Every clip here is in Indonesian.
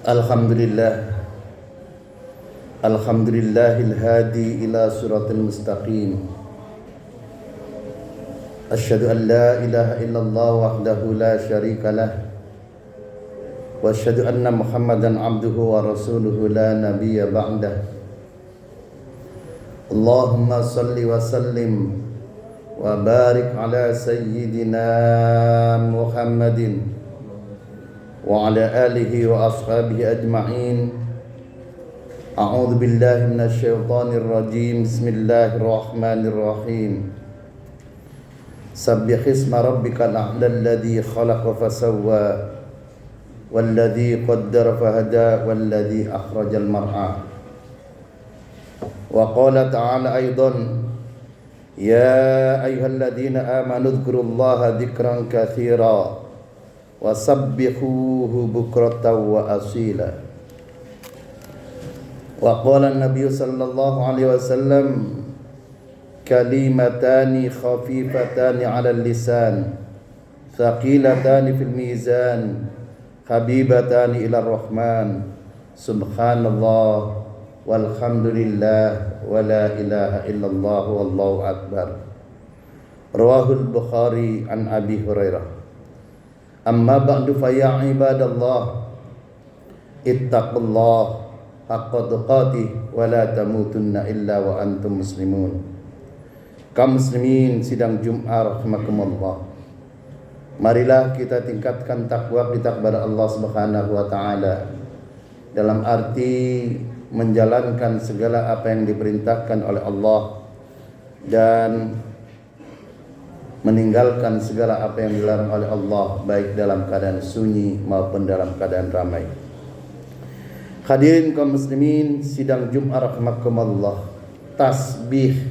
Alhamdulillah, Alhamdulillahil hadi ila siratal mustaqim. Asyhadu an la ilaha illallah wahdahu la syarikalah wa asyhadu anna Muhammadan abduhu wa rasuluhu la nabiyya ba'dah. Allahumma salli wa sallim wa barik ala sayyidina Muhammadin wa ala alihi wa ashabihi ajma'in. A'udzu billahi minasy syaithanir rajim. Bismillahirrahmanirrahim. Sabbih isma rabbikal a'la alladzi khalaqa fasawwa walladzi qaddara fahada walladzi akhrajal mar'a. Wa qala ta'ala aidan ya ayyuhalladzina amanu dzkurullaha dzikran katsira wasabbihuhu bukratan wa asila. Wa qala an-nabiy sallallahu alaihi wasallam kalimatani khafifatani 'ala al-lisan thaqilatani fil mizan habibatani ila ar-rahman subhanallah walhamdulillah wa la ilaha illallah wallahu akbar. Rawahul Bukhari an Abi Hurairah. Amma ba'du fa ya ibadallah ittaqullah haqqa tuqatih wa la tamutunna illa wa antum muslimun. Kaum muslimin sidang Jumat rahimakumullah. Marilah kita tingkatkan takwa kita kepada Allah Subhanahu wa taala dalam arti menjalankan segala apa yang diperintahkan oleh Allah dan meninggalkan segala apa yang dilarang oleh Allah, baik dalam keadaan sunyi maupun dalam keadaan ramai. Hadirin kaum muslimin sidang Jumat rahimakumullah, tasbih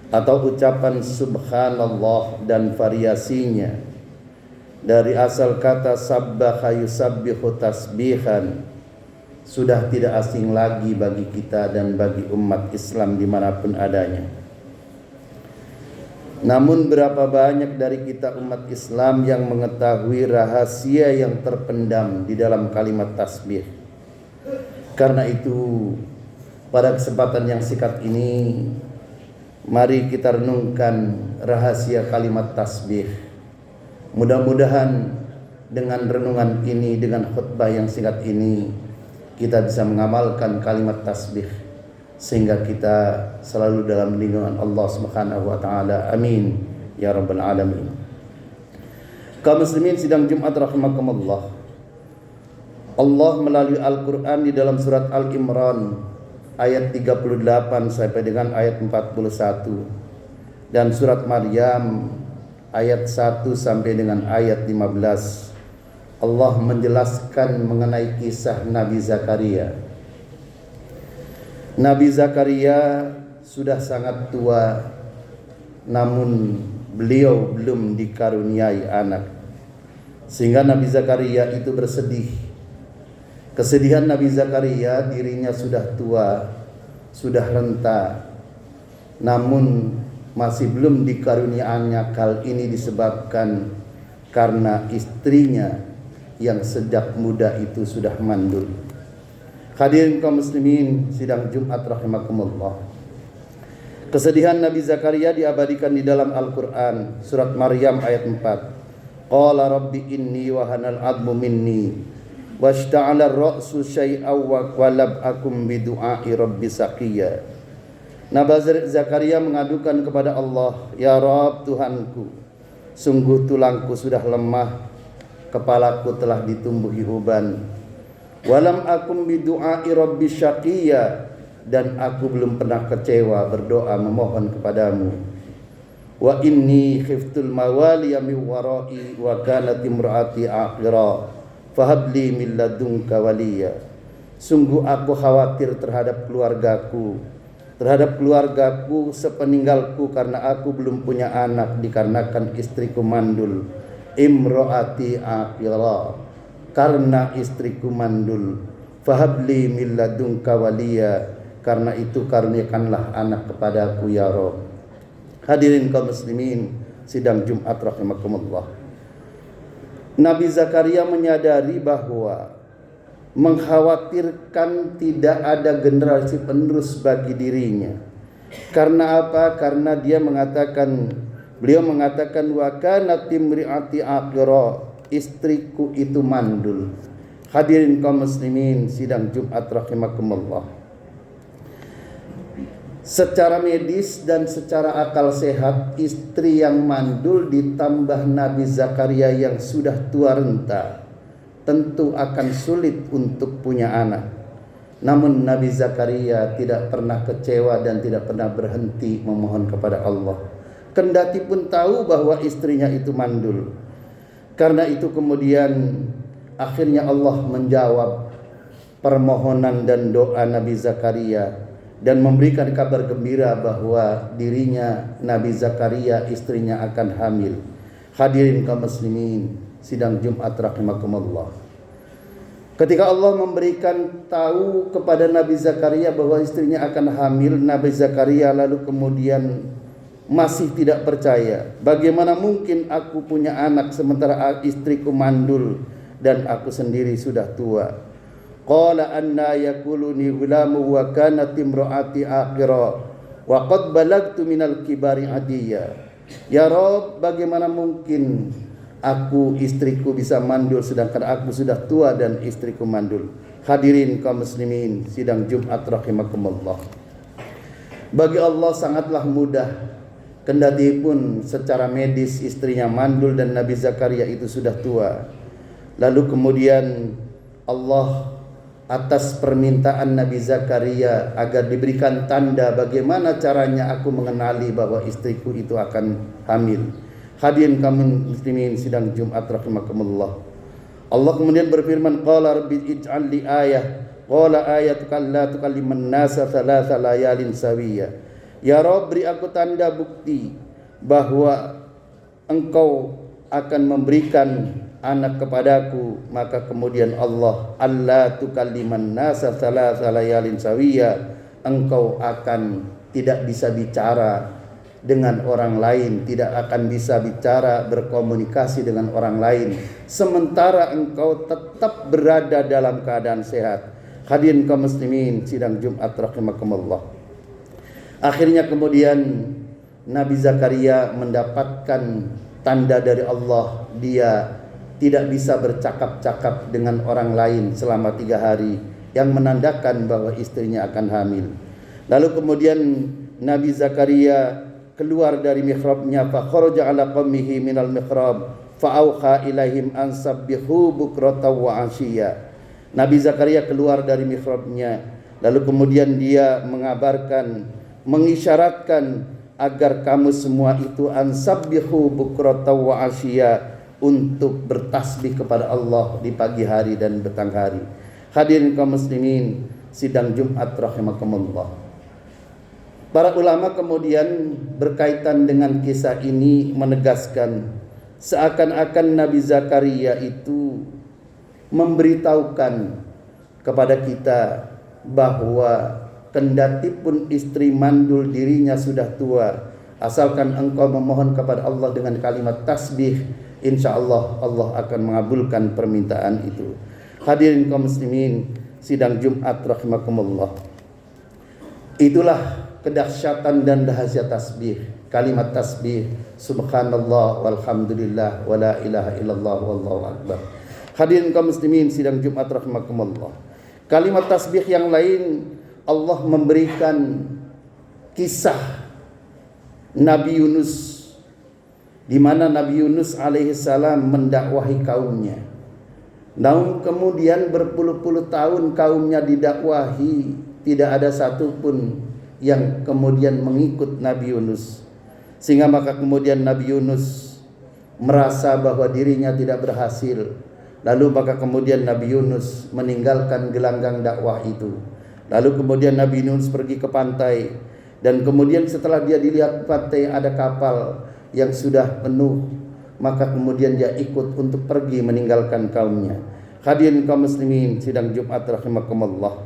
atau ucapan subhanallah dan variasinya dari asal kata sabbaha yusabbihu tasbihan sudah tidak asing lagi bagi kita dan bagi umat Islam dimanapun adanya. Namun berapa banyak dari kita umat Islam yang mengetahui rahasia yang terpendam di dalam kalimat tasbih. Karena itu pada kesempatan yang singkat ini mari kita renungkan rahasia kalimat tasbih. Mudah-mudahan dengan renungan ini, dengan khutbah yang singkat ini, kita bisa mengamalkan kalimat tasbih sehingga kita selalu dalam lindungan Allah Subhanahu wa taala. Amin ya rabbal alamin. Kaum muslimin sidang Jumat rahimakumullah. Allah melalui Al-Qur'an di dalam surat Al-Imran ayat 38 sampai dengan ayat 41 dan surat Maryam ayat 1 sampai dengan ayat 15, Allah menjelaskan mengenai kisah Nabi Zakaria. Nabi Zakaria sudah sangat tua, namun beliau belum dikaruniai anak, sehingga Nabi Zakaria itu bersedih. Kesedihan Nabi Zakaria, dirinya sudah tua, sudah renta, namun masih belum dikaruniainya. Hal ini disebabkan karena istrinya yang sejak muda itu sudah mandul. Hadirin kaum muslimin sidang Jumat rahimakumullah. Kesedihan Nabi Zakaria diabadikan di dalam Al-Qur'an surat Maryam ayat 4. Qala rabbi inni wahanal 'admu minni washta'ala ar-ra'su syai'aw wa lam akum bi du'a'i rabbi saqiya. Nabi Zakaria mengadukan kepada Allah, ya Rabb Tuhanku, sungguh tulangku sudah lemah, kepalaku telah ditumbuhi uban. Walam akum bidu'ai rabbi syaqiyya, dan aku belum pernah kecewa berdoa memohon kepadamu. Wa inni khiftul mawaliya min wara'i wa kanat imraati aqira fahabli min ladunka waliya. Sungguh aku khawatir terhadap keluargaku sepeninggalku karena aku belum punya anak dikarenakan istriku mandul. Imraati aqira, karena istriku mandul. Fahabli min ladunka waliya, karena itu karuniakanlah anak kepadaku ya Rabb. Hadirin kaum muslimin sidang Jumat rahimakumullah. Nabi Zakaria menyadari bahwa mengkhawatirkan tidak ada generasi penerus bagi dirinya. Karena apa? Karena beliau mengatakan wa kanat imri'ati aqira, istriku itu mandul. Hadirin kaum muslimin sidang Jumat rahimakumullah. Secara medis dan secara akal sehat, istri yang mandul ditambah Nabi Zakaria yang sudah tua renta, tentu akan sulit untuk punya anak. Namun Nabi Zakaria tidak pernah kecewa dan tidak pernah berhenti memohon kepada Allah, kendati pun tahu bahwa istrinya itu mandul. Karena itu kemudian akhirnya Allah menjawab permohonan dan doa Nabi Zakaria dan memberikan kabar gembira bahwa dirinya Nabi Zakaria istrinya akan hamil. Hadirin kaum muslimin sidang Jumat rahimakumullah. Ketika Allah memberikan tahu kepada Nabi Zakaria bahwa istrinya akan hamil, Nabi Zakaria lalu kemudian masih tidak percaya. Bagaimana mungkin aku punya anak sementara istriku mandul dan aku sendiri sudah tua? Qala anna yakuluni gulamu wa kanat imraati aqira wa qad balagtu minal kibari adiyya. Ya Rabb, bagaimana mungkin istriku bisa mandul sedangkan aku sudah tua dan istriku mandul. Hadirin kaum muslimin sidang Jumat rahimakumullah. Bagi Allah sangatlah mudah, kendati pun secara medis istrinya mandul dan Nabi Zakaria itu sudah tua. Lalu kemudian Allah atas permintaan Nabi Zakaria agar diberikan tanda bagaimana caranya aku mengenali bahwa istriku itu akan hamil. Hadirin kaum muslimin sidang Jumat rahimakumullah. Allah kemudian berfirman, qala rabbi ij'al li ayah, qala ayatuka alla tukalliman nasa thalatha layalin sawiya. Ya Rabb, beri aku tanda bukti bahwa engkau akan memberikan anak kepadaku. Maka kemudian Allah tukalliman nasa thalatha layalin sawiya, engkau akan tidak bisa bicara dengan orang lain, tidak akan bisa bicara berkomunikasi dengan orang lain sementara engkau tetap berada dalam keadaan sehat. Hadirin kaum muslimin sidang Jumat rahimakumullah. Akhirnya kemudian Nabi Zakaria mendapatkan tanda dari Allah, dia tidak bisa bercakap-cakap dengan orang lain selama 3 hari, yang menandakan bahwa istrinya akan hamil. Lalu kemudian Nabi Zakaria keluar dari mihrabnya, fa kharaja ala qaumihi minal mihrab fa auha ilaihim an sabbihu bukratan wa ashiya. Nabi Zakaria keluar dari mihrabnya, lalu kemudian dia mengisyaratkan agar kamu semua itu an sabbihu bukratan wa ashiya, untuk bertasbih kepada Allah di pagi hari dan petang hari. Hadirin kaum muslimin sidang Jumat rahimakumullah. Para ulama kemudian berkaitan dengan kisah ini menegaskan seakan-akan Nabi Zakaria itu memberitahukan kepada kita bahwa kendati pun istri mandul dirinya sudah tua, asalkan engkau memohon kepada Allah dengan kalimat tasbih, insyaallah Allah akan mengabulkan permintaan itu. Hadirin kaum muslimin sidang Jumat rahimakumullah. Itulah kedahsyatan dan dahsyat tasbih. Kalimat tasbih subhanallah walhamdulillah wala ilaha illallah wallahu akbar. Hadirin kaum muslimin sidang Jumat rahimakumullah. Kalimat tasbih yang lain, Allah memberikan kisah Nabi Yunus, di mana Nabi Yunus alaihissalam mendakwahi kaumnya. Namun kemudian berpuluh-puluh tahun kaumnya didakwahi, tidak ada satupun yang kemudian mengikut Nabi Yunus. Sehingga maka kemudian Nabi Yunus merasa bahwa dirinya tidak berhasil. Lalu maka kemudian Nabi Yunus meninggalkan gelanggang dakwah itu. Lalu kemudian Nabi Yunus pergi ke pantai, dan kemudian setelah dia dilihat pantai ada kapal yang sudah penuh, maka kemudian dia ikut untuk pergi meninggalkan kaumnya. Hadirin kaum muslimin sidang Jumat rahimakumullah.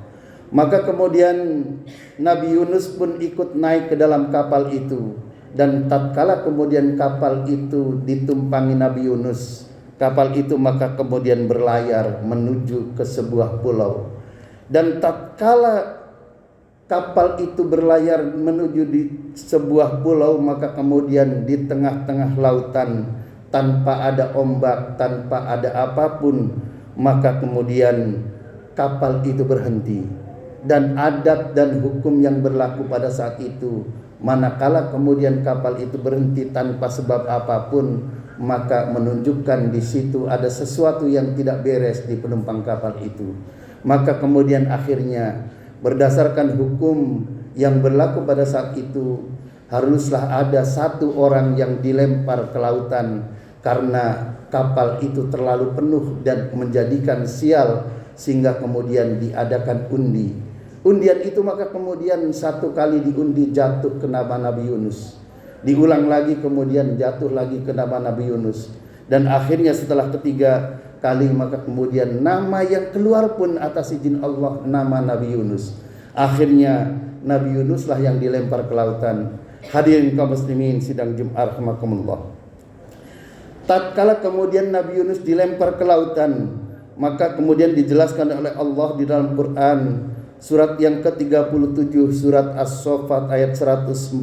Maka kemudian Nabi Yunus pun ikut naik ke dalam kapal itu, dan tatkala kemudian kapal itu ditumpangi Nabi Yunus, kapal itu maka kemudian berlayar menuju ke sebuah pulau. Dan tatkala kapal itu berlayar menuju di sebuah pulau, maka kemudian di tengah-tengah lautan tanpa ada ombak, tanpa ada apapun, maka kemudian kapal itu berhenti. Dan adat dan hukum yang berlaku pada saat itu, manakala kemudian kapal itu berhenti tanpa sebab apapun, maka menunjukkan di situ ada sesuatu yang tidak beres di penumpang kapal itu. Maka kemudian akhirnya berdasarkan hukum yang berlaku pada saat itu, haruslah ada satu orang yang dilempar ke lautan karena kapal itu terlalu penuh dan menjadikan sial, sehingga kemudian diadakan undi. Undian itu maka kemudian satu kali diundi jatuh ke nama Nabi Yunus, diulang lagi kemudian jatuh lagi ke nama Nabi Yunus, dan akhirnya setelah ketiga kali maka kemudian nama yang keluar pun atas izin Allah nama Nabi Yunus. Akhirnya Nabi Yunus lah yang dilempar ke lautan. Hadirin kaum muslimin sidang Jumat rahimakumullah. Tatkala kemudian Nabi Yunus dilempar ke lautan, maka kemudian dijelaskan oleh Allah di dalam Quran surat yang ke-37, surat As-Saffat ayat 142.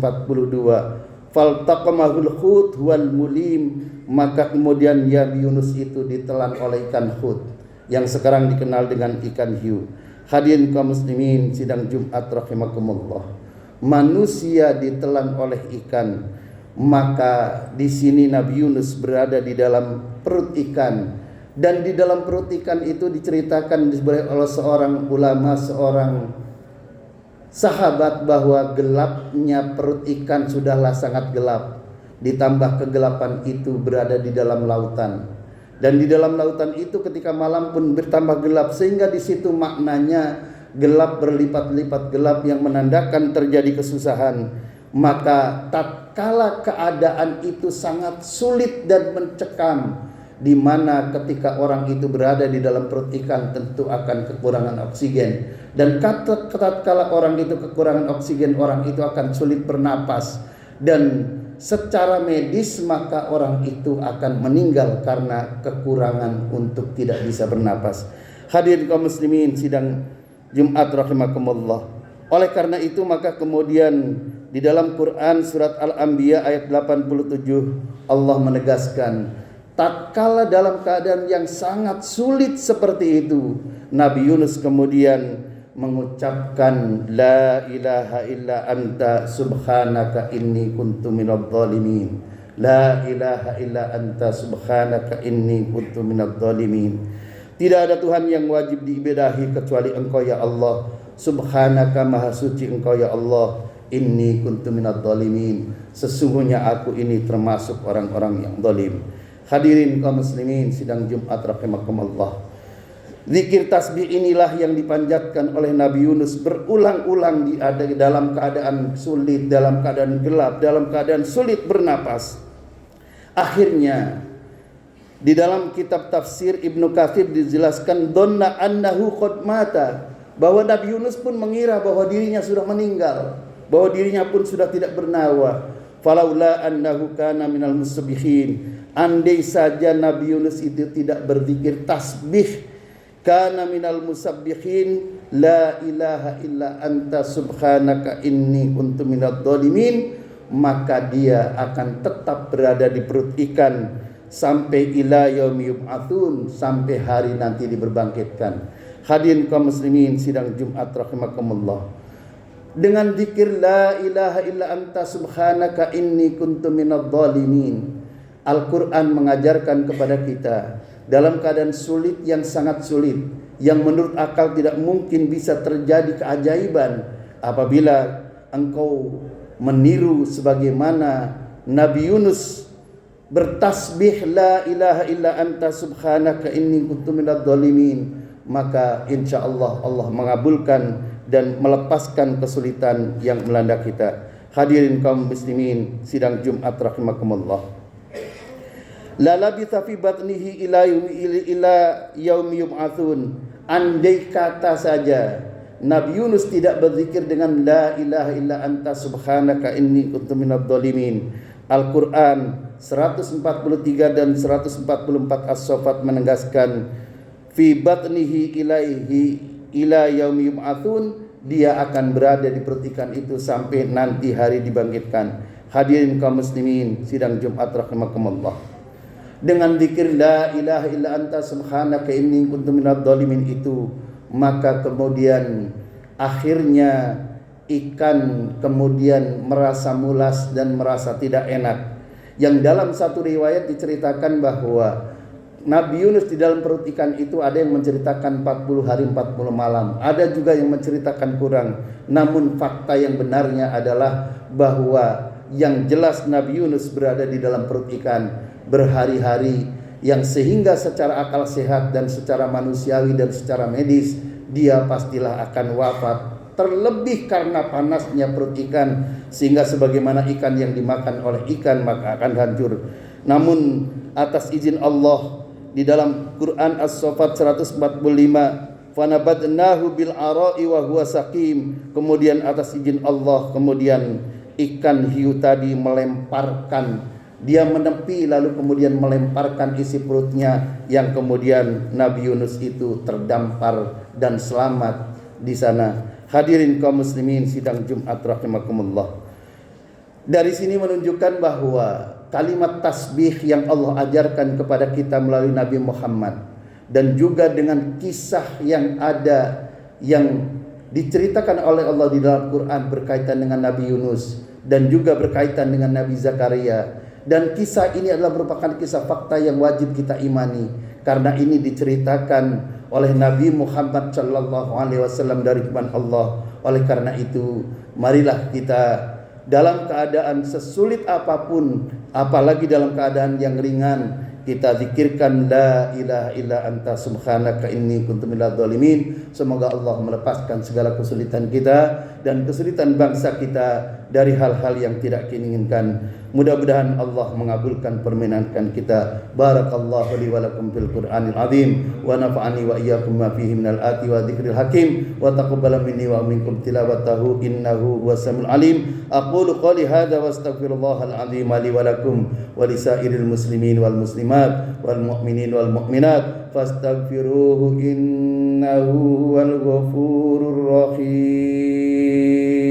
Faltaqamahul hut wal mulim, maka kemudian Nabi Yunus itu ditelan oleh ikan hut yang sekarang dikenal dengan ikan hiu. Hadirin kaum muslimin sidang Jumat rahimakumullah. Manusia ditelan oleh ikan, maka di sini Nabi Yunus berada di dalam perut ikan, dan di dalam perut ikan itu diceritakan oleh seorang ulama, seorang sahabat, bahwa gelapnya perut ikan sudahlah sangat gelap, ditambah kegelapan itu berada di dalam lautan, dan di dalam lautan itu ketika malam pun bertambah gelap, sehingga di situ maknanya gelap berlipat-lipat gelap yang menandakan terjadi kesusahan. Maka tatkala keadaan itu sangat sulit dan mencekam, di mana ketika orang itu berada di dalam perut ikan tentu akan kekurangan oksigen, dan tatkala orang itu kekurangan oksigen, orang itu akan sulit bernapas, dan secara medis maka orang itu akan meninggal karena kekurangan untuk tidak bisa bernapas. Hadirin kaum muslimin sidang Jumat rahimakumullah. Oleh karena itu maka kemudian di dalam Quran surat Al-Anbiya ayat 87 Allah menegaskan, tatkala dalam keadaan yang sangat sulit seperti itu, Nabi Yunus kemudian mengucapkan la ilaha illa anta subhanaka inni kuntu minadh dhalimin. La ilaha illa anta subhanaka inni kuntu minadh dhalimin. Tidak ada Tuhan yang wajib diibadahi kecuali Engkau ya Allah. Subhanaka maha suci Engkau ya Allah. Inni kuntu minadh dhalimin. Sesungguhnya aku ini termasuk orang-orang yang zalim. Hadirin kaum muslimin sidang Jumat rahimakumullah. Zikir tasbih inilah yang dipanjatkan oleh Nabi Yunus berulang-ulang di dalam keadaan sulit, dalam keadaan gelap, dalam keadaan sulit bernapas. Akhirnya di dalam kitab tafsir Ibnu Katsir dijelaskan dhanna annahu qad mata, bahwa Nabi Yunus pun mengira bahwa dirinya sudah meninggal, bahwa dirinya pun sudah tidak bernyawa. Falaula annahu kana minal musabbihin, andai saja Nabi Yunus itu tidak berzikir tasbih, kana minal musabbihin la ilaha illa anta subhanaka inni kuntu minadh dhalimin, maka dia akan tetap berada di perut ikan sampai ila yaumi yub'atsun, sampai hari nanti diberbangkitkan. Hadirin kaum muslimin sidang Jumat rahimakumullah. Dengan zikir la ilaha illa anta subhanaka inni kuntu minadh dhalimin, Al-Quran mengajarkan kepada kita dalam keadaan sulit yang sangat sulit, yang menurut akal tidak mungkin bisa terjadi keajaiban apabila engkau meniru sebagaimana Nabi Yunus bertasbih la ilaha illa anta subhanaka inni kuntu minadh dhalimin, maka insya Allah Allah mengabulkan dan melepaskan kesulitan yang melanda kita. Hadirin kaum muslimin sidang Jumat rahimakumullah. La labitha fi batnihi ila yaumi yub'atsun. Andai kata saja Nabi Yunus tidak berzikir dengan la ilaha illa anta subhanaka inni kuntu minadh dhalimin, Al-Quran 143 dan 144 As-Saffat menegaskan fi batnihi ilaihi ila yaumi yub'atsun, dia akan berada di perut ikan itu sampai nanti hari dibangkitkan. Hadirin kaum muslimin sidang Jumat rahimakumullah, dengan zikir la ilaha illa anta subhanaka inni kuntu minadh dhalimin itu, maka kemudian akhirnya ikan kemudian merasa mulas dan merasa tidak enak. Yang dalam satu riwayat diceritakan bahwa Nabi Yunus di dalam perut ikan itu ada yang menceritakan 40 hari 40 malam, ada juga yang menceritakan kurang. Namun fakta yang benarnya adalah bahwa yang jelas Nabi Yunus berada di dalam perut ikan berhari-hari, yang sehingga secara akal sehat dan secara manusiawi dan secara medis dia pastilah akan wafat, terlebih karena panasnya perut ikan, sehingga sebagaimana ikan yang dimakan oleh ikan maka akan hancur. Namun atas izin Allah di dalam Quran As-Saffat 145, fanabadnahu bil ara'i wa huwa saqim, kemudian atas izin Allah kemudian ikan hiu tadi melemparkan, dia menepi lalu kemudian melemparkan isi perutnya, yang kemudian Nabi Yunus itu terdampar dan selamat di sana. Hadirin kaum muslimin sidang Jumat rahimakumullah, dari sini menunjukkan bahwa kalimat tasbih yang Allah ajarkan kepada kita melalui Nabi Muhammad, dan juga dengan kisah yang ada yang diceritakan oleh Allah di dalam Quran berkaitan dengan Nabi Yunus dan juga berkaitan dengan Nabi Zakaria, dan kisah ini adalah merupakan kisah fakta yang wajib kita imani, karena ini diceritakan oleh Nabi Muhammad sallallahu alaihi wasallam dari firman Allah. Oleh karena itu, marilah kita dalam keadaan sesulit apapun, apalagi dalam keadaan yang ringan, kita zikirkan la ilaha illa anta subhanaka inni kuntu minadh dhalimin. Semoga Allah melepaskan segala kesulitan kita dan kesulitan bangsa kita dari hal-hal yang tidak diinginkan. Mudah-mudahan Allah mengabulkan permintaan kita. Barakallahu li wa lakum fil Qur'anil azim wa nafa'ani wa iyyakum ma fihi minal ayati wa dzikril hakim wa taqabbala minni wa minkum tilawatahu innahu huwas samiul alim. Aqulu qouli hadza wa astaghfirullahal azim li wa lakum wa lisairil muslimin wal muslimat wal mu'minin wal mu'minat fastaghfiruhu innahu huwal ghafurur rahim.